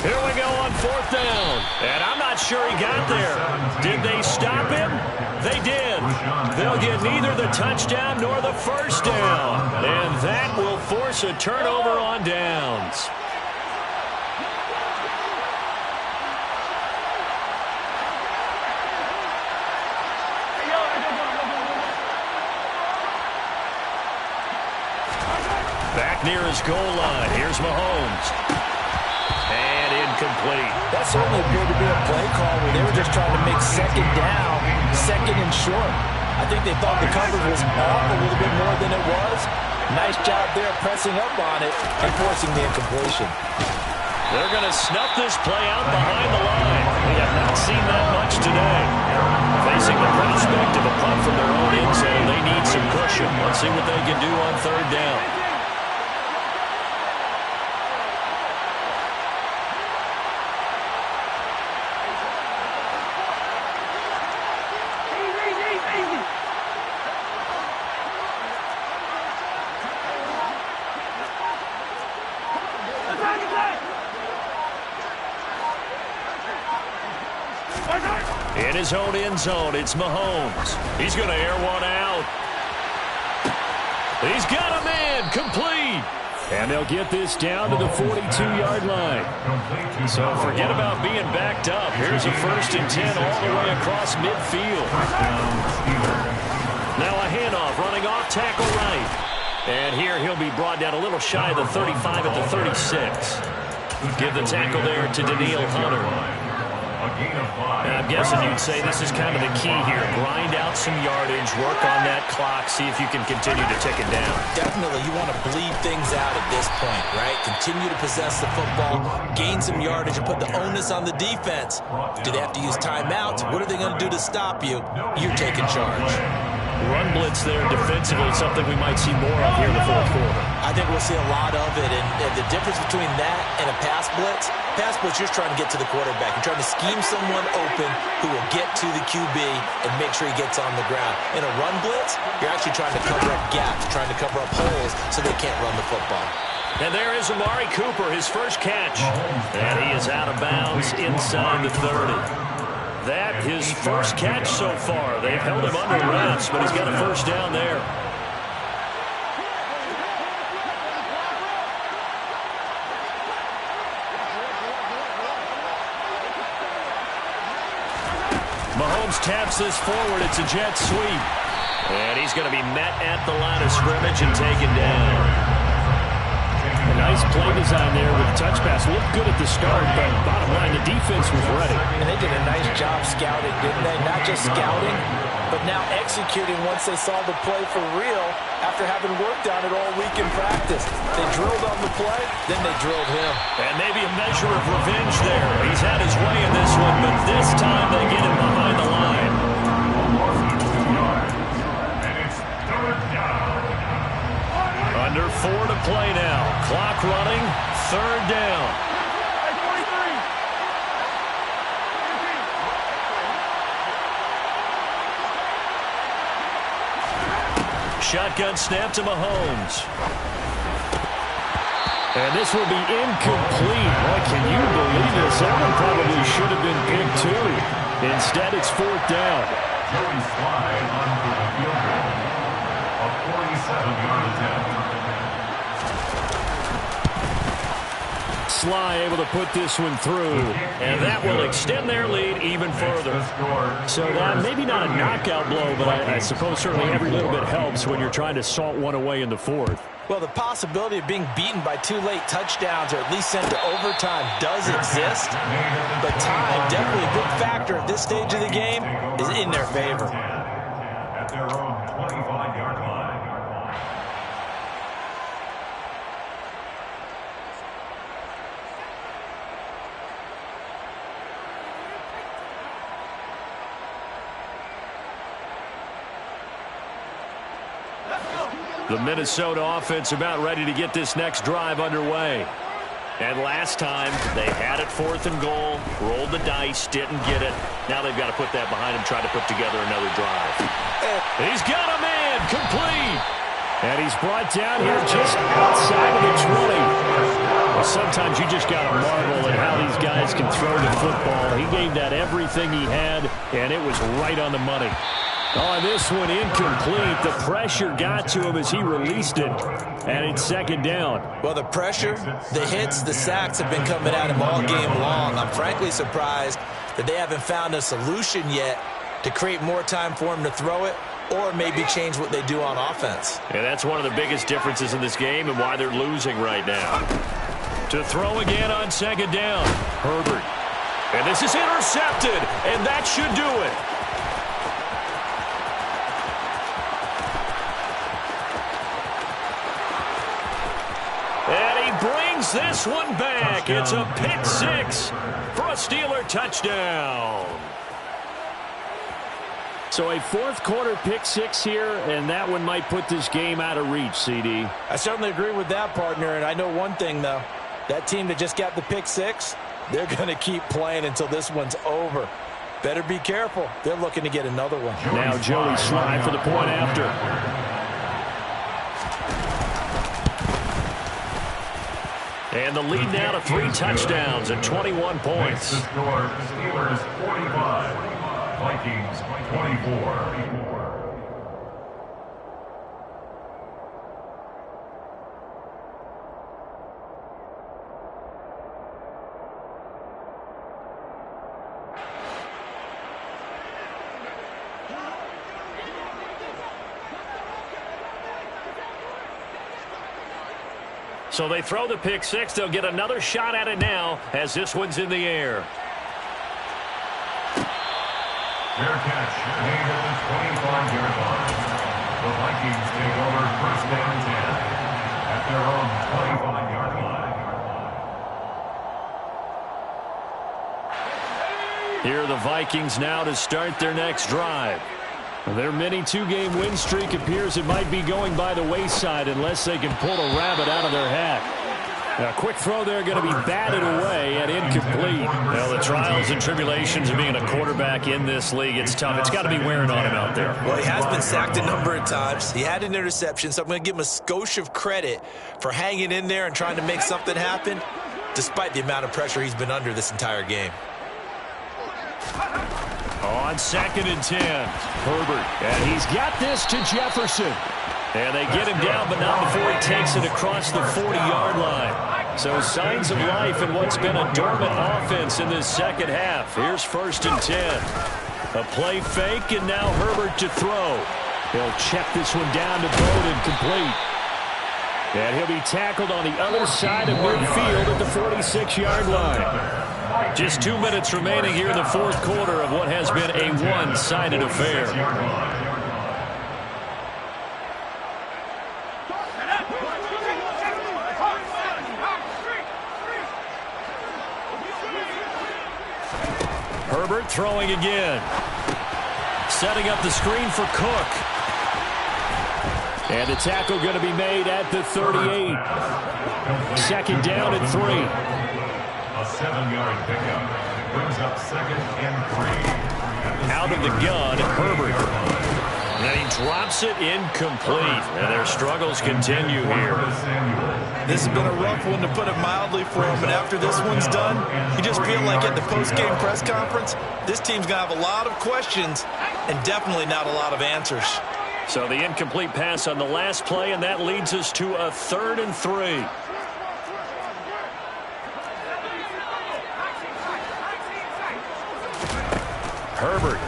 Here we go on 4th down. And I'm not sure he got there. Did they stop him? They did. They'll get neither the touchdown nor the first down. And that will force a turnover on downs. Back near his goal line. Here's Mahomes. And incomplete. That certainly appeared to be a play call where they were just trying to make second down, second and short. I think they thought the coverage was off a little bit more than it was. Nice job there pressing up on it and forcing the incompletion. They're going to snuff this play out behind the line. We have not seen that much today. Facing the prospect of a punt from their own end zone, they need some cushion. Let's see what they can do on 3rd down. In his own end zone, it's Mahomes. He's going to air one out. He's got a man, complete. And they'll get this down to the 42-yard line. So forget about being backed up. Here's a 1st and 10 all the way across midfield. Now a handoff running off tackle right. And here he'll be brought down a little shy of the 35 at the 36. Give the tackle there to Daniil Hunter. A gain of 5. I'm guessing you'd say this is kind of the key here. Grind out some yardage, work on that clock, see if you can continue to tick it down. Definitely, you want to bleed things out at this point, right? Continue to possess the football, gain some yardage, and put the onus on the defense. Do they have to use timeouts? What are they going to do to stop you? You're taking charge. Run blitz there defensively, something we might see more of here in the fourth quarter. I think we'll see a lot of it, and the difference between that and a pass blitz, you're trying to get to the quarterback. You're trying to scheme someone open who will get to the QB and make sure he gets on the ground. In a run blitz, you're actually trying to cover up gaps, trying to cover up holes so they can't run the football. And there is Amari Cooper, his first catch. And he is out of bounds inside the 30. That his first catch so far. They've held him under wraps, but he's got a first down there. Mahomes taps this forward. It's a jet sweep. And he's going to be met at the line of scrimmage and taken down. A nice play design there with the touch pass. Looked good at the start, but bottom line, the defense was ready. And they did a nice job scouting, didn't they? Not just scouting, but now executing once they saw the play for real after having worked on it all week in practice. They drilled on the play, then they drilled him. And maybe a measure of revenge there. He's had his way in this one, but this time they get him behind the line. And it's third down. Under 4 to play now. Clock running, third down. Shotgun snap to Mahomes. And this will be incomplete. Boy, can you believe this? That one probably should have been picked too. Instead, it's fourth down. Joey Sly on for the field goal. A 47-yard attempt. Sly able to put this one through, and that will extend their lead even further. So that maybe not a knockout blow, but I suppose certainly every little bit helps when you're trying to salt one away in the fourth. Well, the possibility of being beaten by 2 late touchdowns or at least sent to overtime does exist, but time, definitely a big factor at this stage of the game, is in their favor. At their own 25-yard line. The Minnesota offense about ready to get this next drive underway. And last time, they had it 4th and goal, rolled the dice, didn't get it. Now they've got to put that behind them, try to put together another drive. He's got a man, complete. And he's brought down here just outside of the 20. Well, sometimes you just got to marvel at how these guys can throw the football. He gave that everything he had, and it was right on the money. Oh, this one incomplete. The pressure got to him as he released it, and it's second down. Well, the pressure, the hits, the sacks have been coming at him all game long. I'm frankly surprised that they haven't found a solution yet to create more time for him to throw it or maybe change what they do on offense. And that's one of the biggest differences in this game and why they're losing right now. To throw again on second down, Herbert. And this is intercepted, and that should do it. Brings this one back. It's a pick 6 for a Steeler touchdown. So a fourth quarter pick 6 here, and that one might put this game out of reach, CD. I certainly agree with that, partner, and I know one thing, though. That team that just got the pick 6, they're going to keep playing until this one's over. Better be careful. They're looking to get another one. Now Joey Sly for the point after. And the lead now to 3 touchdowns and 21 points. The score, Steelers 45, Vikings 24. So they throw the pick 6. They'll get another shot at it now as this one's in the air. Fair catch made at the 25-yard line. The Vikings take over first and 10 at their own 25-yard line. Here are the Vikings now to start their next drive. Their mini two-game win streak appears it might be going by the wayside unless they can pull a rabbit out of their hat. A quick throw there going to be batted away and incomplete. Well, the trials and tribulations of being a quarterback in this league, it's tough. It's got to be wearing on him out there. Well, he has been sacked a number of times. He had an interception, so I'm going to give him a skosh of credit for hanging in there and trying to make something happen, despite the amount of pressure he's been under this entire game. On 2nd and 10, Herbert. And he's got this to Jefferson. And they get him down, but not before he takes it across the 40-yard line. So signs of life in what's been a dormant offense in this second half. Here's 1st and 10. A play fake, and now Herbert to throw. He'll check this one down to Bowden, complete. And he'll be tackled on the other side of midfield at the 46-yard line. Just 2 minutes remaining here in the fourth quarter of what has been a one-sided affair. Herbert throwing again. Setting up the screen for Cook. And the tackle going to be made at the 38. 2nd down and 3. A 7-yard pickup brings up 2nd and 3. Out of the gun, Herbert. And he drops it incomplete. And their struggles continue here. This has been a rough one, to put it mildly, for him. And after this one's done, you just feel like at the post-game press conference, this team's going to have a lot of questions and definitely not a lot of answers. So the incomplete pass on the last play, and that leads us to a 3rd and 3. Herbert.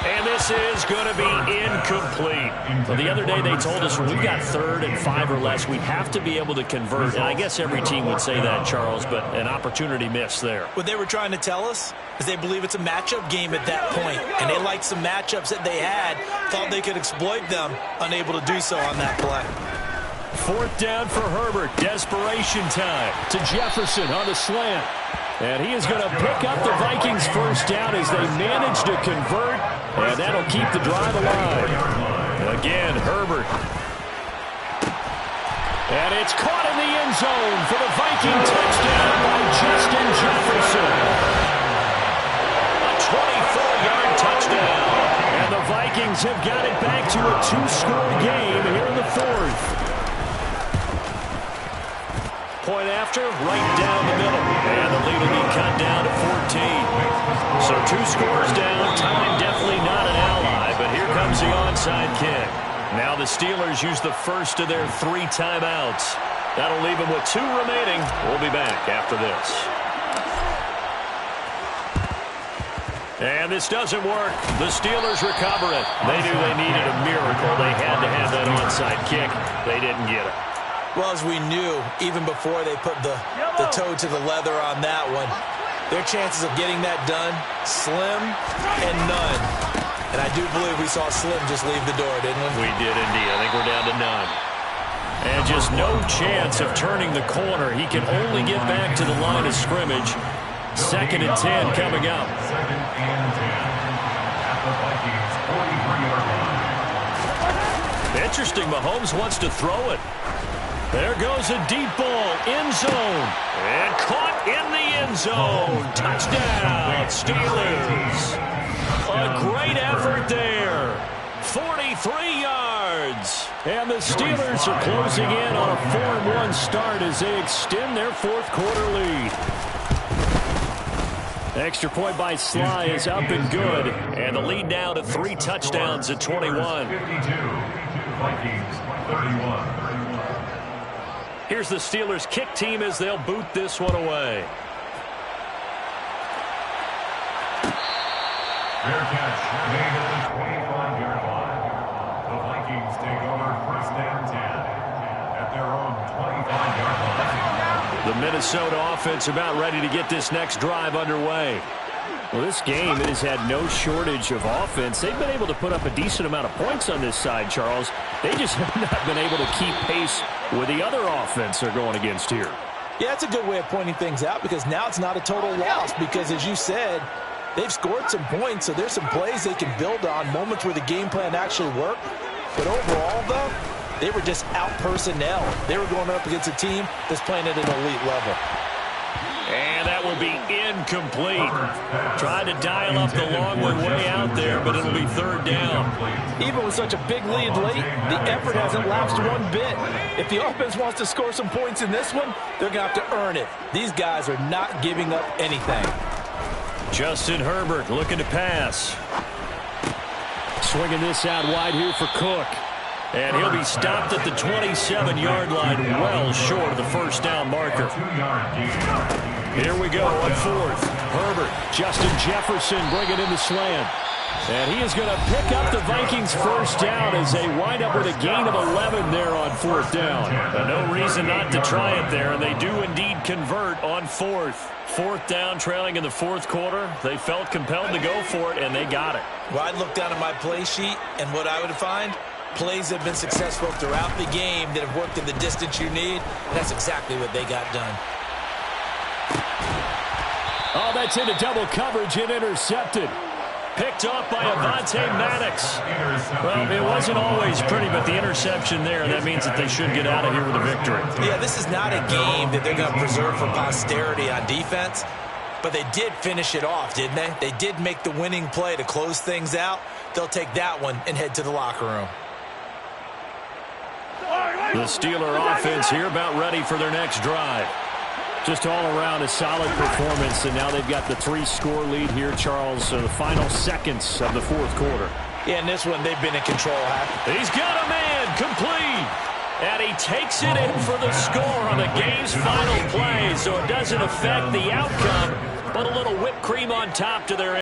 And this is going to be incomplete. Well, the other day they told us when we got 3rd and 5 or less, we have to be able to convert. And I guess every team would say that, Charles, but an opportunity missed there. What they were trying to tell us is they believe it's a matchup game at that point, and they liked some matchups that they had, thought they could exploit them, unable to do so on that play. 4th down for Herbert. Desperation time to Jefferson on the slant. And he is going to pick up the Vikings' first down as they manage to convert, and that'll keep the drive alive. Again, Herbert. And it's caught in the end zone for the Viking touchdown by Justin Jefferson. A 24-yard touchdown. And the Vikings have got it back to a 2-score game here in the 4th. Point after, right down the middle. And the lead will be cut down to 14. So 2 scores down. Time definitely not an ally, but here comes the onside kick. Now the Steelers use the first of their 3 timeouts. That'll leave them with 2 remaining. We'll be back after this. And this doesn't work. The Steelers recover it. They knew they needed a miracle. They had to have that onside kick. They didn't get it. Well, as we knew, even before they put the toe to the leather on that one, their chances of getting that done, slim and none. And I do believe we saw Slim just leave the door, didn't we? We did indeed. I think we're down to none. And just no chance of turning the corner. He can only get back to the line of scrimmage. 2nd and 10 coming up. 2nd and 10 at the Vikings' 43-yard line. Interesting. Mahomes wants to throw it. There goes a deep ball, end zone, and caught in the end zone. Touchdown, Steelers. A great effort there. 43 yards. And the Steelers are closing in on a 4-1 start as they extend their 4th quarter lead. Extra point by Sly is up and good. And the lead now to 3 touchdowns at 21. 52, Vikings 31. Here's the Steelers kick team as they'll boot this one away. Fair catch made at the 25-yard line. The Vikings take over 1st and 10 at their own 25-yard line. The Minnesota offense about ready to get this next drive underway. Well, this game, it has had no shortage of offense. They've been able to put up a decent amount of points on this side, Charles. They just have not been able to keep pace with the other offense they're going against here. Yeah, that's a good way of pointing things out because now it's not a total loss because, as you said, they've scored some points, so there's some plays they can build on, moments where the game plan actually worked. But overall, though, they were just out-personnel. They were going up against a team that's playing at an elite level. And that would be incomplete. Tried to dial up the long way out there, but it'll be third down. Even with such a big lead late, the effort hasn't lapsed one bit. If the offense wants to score some points in this one, they're going to have to earn it. These guys are not giving up anything. Justin Herbert looking to pass. Swinging this out wide here for Cook. And he'll be stopped at the 27-yard line, well short of the first down marker. Here we go on fourth. Herbert, Justin Jefferson bringing in the slant. And he is going to pick up the Vikings first down as they wind up with a gain of 11 there on fourth down. And no reason not to try it there, and they do indeed convert on fourth. Fourth down, trailing in the fourth quarter. They felt compelled to go for it, and they got it. Well, I'd look down at my play sheet, and what I would find, plays have been successful throughout the game that have worked in the distance you need. And that's exactly what they got done. Oh, that's into double coverage and intercepted. Picked off by Avonte Maddox. Well, it wasn't always pretty, but the interception there, that means that they should get out of here with a victory. Yeah, this is not a game that they're going to preserve for posterity on defense, but they did finish it off, didn't they? They did make the winning play to close things out. They'll take that one and head to the locker room. The Steeler offense here about ready for their next drive. Just all around a solid performance, and now they've got the 3-score lead here, Charles, the final seconds of the fourth quarter. Yeah, in this one, they've been in control. He's got a man, complete. And he takes it in for the score on the game's final play, so it doesn't affect the outcome, but a little whipped cream on top to their